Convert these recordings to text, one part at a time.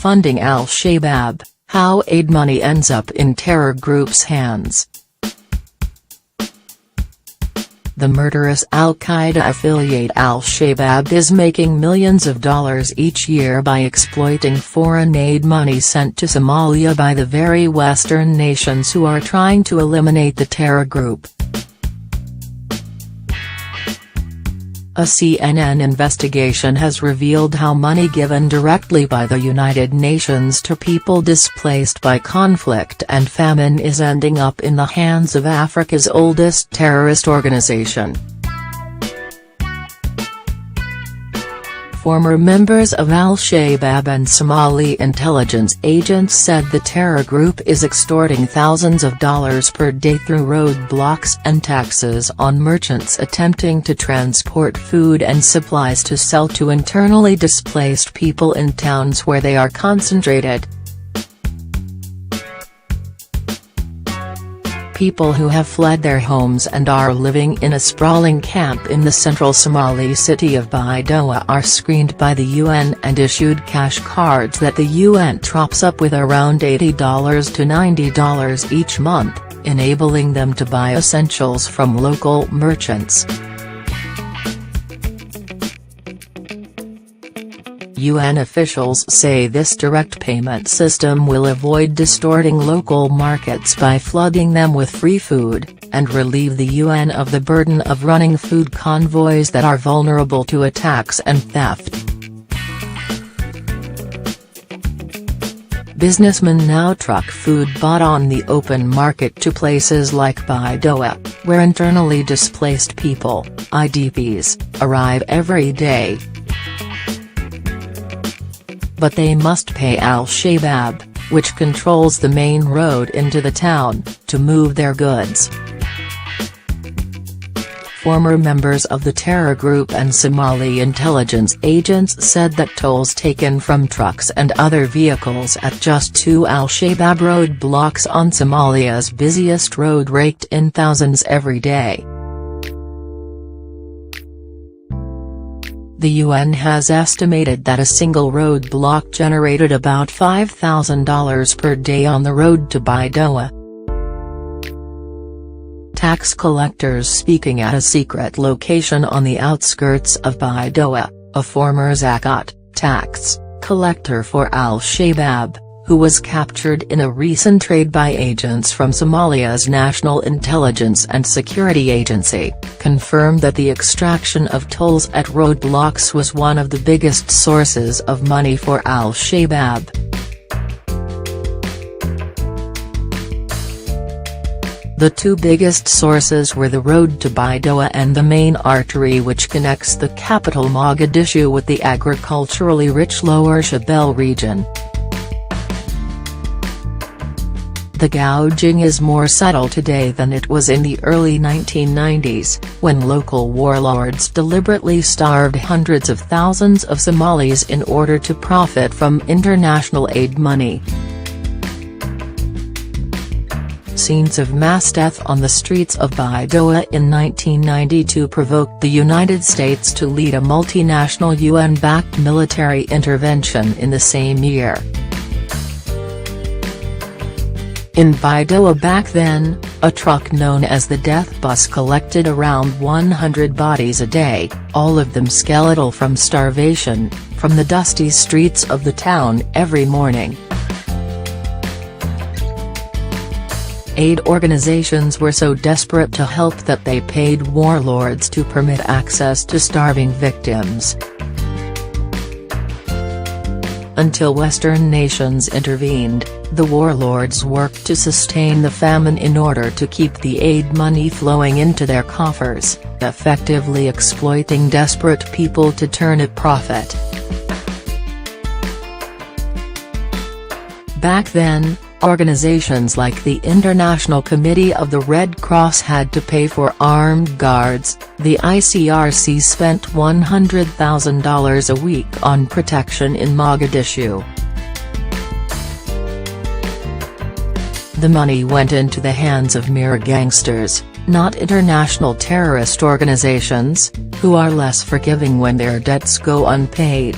Funding al-Shabaab, how aid money ends up in terror groups' hands. The murderous al-Qaeda affiliate al-Shabaab is making millions of dollars each year by exploiting foreign aid money sent to Somalia by the very Western nations who are trying to eliminate the terror group. A CNN investigation has revealed how money given directly by the United Nations to people displaced by conflict and famine is ending up in the hands of Africa's oldest terrorist organization. Former members of al-Shabaab and Somali intelligence agents said the terror group is extorting thousands of dollars per day through roadblocks and taxes on merchants attempting to transport food and supplies to sell to internally displaced people in towns where they are concentrated. People who have fled their homes and are living in a sprawling camp in the central Somali city of Baidoa are screened by the UN and issued cash cards that the UN tops up with around $80 to $90 each month, enabling them to buy essentials from local merchants. UN officials say this direct payment system will avoid distorting local markets by flooding them with free food, and relieve the UN of the burden of running food convoys that are vulnerable to attacks and theft. Businessmen now truck food bought on the open market to places like Baidoa, where internally displaced people, IDPs, arrive every day. But they must pay al-Shabaab, which controls the main road into the town, to move their goods. Former members of the terror group and Somali intelligence agents said that tolls taken from trucks and other vehicles at just 2 al-Shabaab roadblocks on Somalia's busiest road raked in thousands every day. The UN has estimated that a single roadblock generated about $5,000 per day on the road to Baidoa. Tax collectors speaking at a secret location on the outskirts of Baidoa, a former Zakat tax collector for al-Shabaab, who was captured in a recent raid by agents from Somalia's National Intelligence and Security Agency, confirmed that the extraction of tolls at roadblocks was one of the biggest sources of money for al-Shabaab. The two biggest sources were the road to Baidoa and the main artery which connects the capital Mogadishu with the agriculturally rich Lower Shabelle region. The gouging is more subtle today than it was in the early 1990s, when local warlords deliberately starved hundreds of thousands of Somalis in order to profit from international aid money. Scenes of mass death on the streets of Baidoa in 1992 provoked the United States to lead a multinational UN-backed military intervention in the same year. In Baidoa back then, a truck known as the Death Bus collected around 100 bodies a day, all of them skeletal from starvation, from the dusty streets of the town every morning. Aid organizations were so desperate to help that they paid warlords to permit access to starving victims. Until Western nations intervened, the warlords worked to sustain the famine in order to keep the aid money flowing into their coffers, effectively exploiting desperate people to turn a profit. Back then, organizations like the International Committee of the Red Cross had to pay for armed guards. The ICRC spent $100,000 a week on protection in Mogadishu. The money went into the hands of mere gangsters, not international terrorist organizations, who are less forgiving when their debts go unpaid.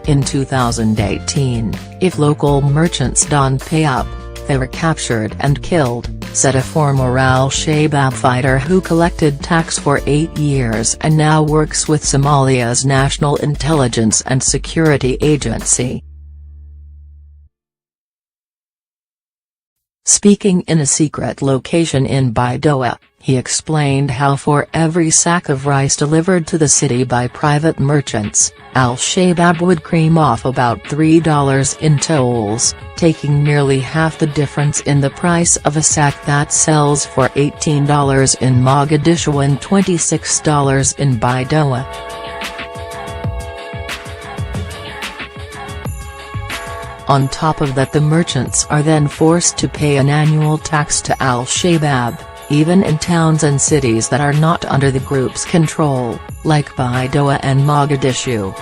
In 2018, if local merchants don't pay up, they were captured and killed, said a former al-Shabaab fighter who collected tax for 8 years and now works with Somalia's National Intelligence and Security Agency. Speaking in a secret location in Baidoa, he explained how for every sack of rice delivered to the city by private merchants, al-Shabaab would cream off about $3 in tolls, taking nearly half the difference in the price of a sack that sells for $18 in Mogadishu and $26 in Baidoa. On top of that, the merchants are then forced to pay an annual tax to al-Shabaab, even in towns and cities that are not under the group's control, like Baidoa and Mogadishu.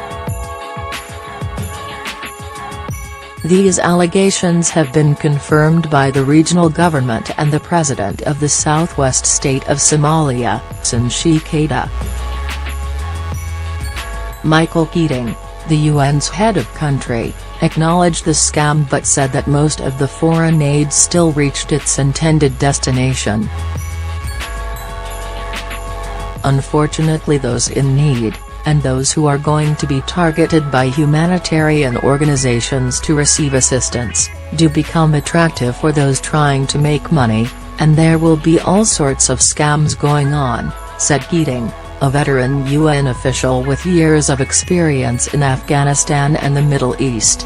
These allegations have been confirmed by the regional government and the president of the southwest state of Somalia, Hassan Sheikh Keita. Michael Keating, the UN's head of country, acknowledged the scam but said that most of the foreign aid still reached its intended destination. Unfortunately, those in need, and those who are going to be targeted by humanitarian organizations to receive assistance, do become attractive for those trying to make money, and there will be all sorts of scams going on, said Keating, a veteran UN official with years of experience in Afghanistan and the Middle East.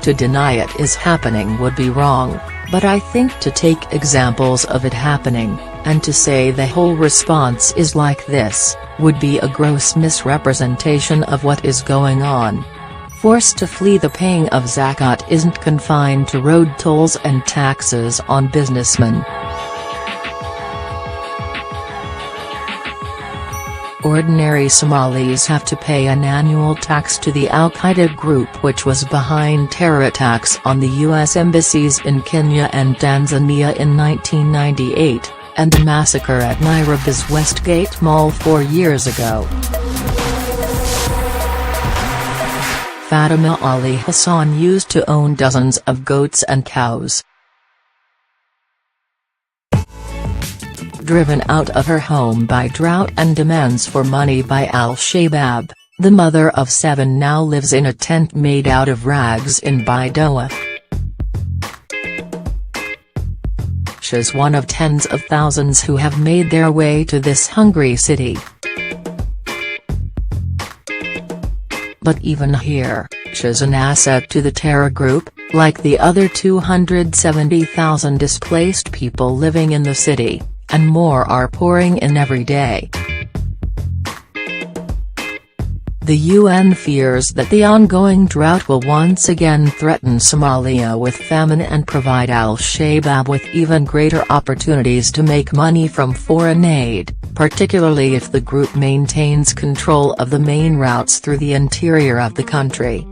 To deny it is happening would be wrong, but I think to take examples of it happening, and to say the whole response is like this, would be a gross misrepresentation of what is going on. Forced to flee the paying of zakat isn't confined to road tolls and taxes on businessmen. Ordinary Somalis have to pay an annual tax to the al-Qaeda group which was behind terror attacks on the U.S. embassies in Kenya and Tanzania in 1998, and the massacre at Nairobi's Westgate Mall 4 years ago. Fatima Ali Hassan used to own dozens of goats and cows. Driven out of her home by drought and demands for money by al-Shabaab, the mother of 7 now lives in a tent made out of rags in Baidoa. She's one of tens of thousands who have made their way to this hungry city. But even here, she's an asset to the terror group, like the other 270,000 displaced people living in the city, and more are pouring in every day. The UN fears that the ongoing drought will once again threaten Somalia with famine and provide al-Shabaab with even greater opportunities to make money from foreign aid, particularly if the group maintains control of the main routes through the interior of the country.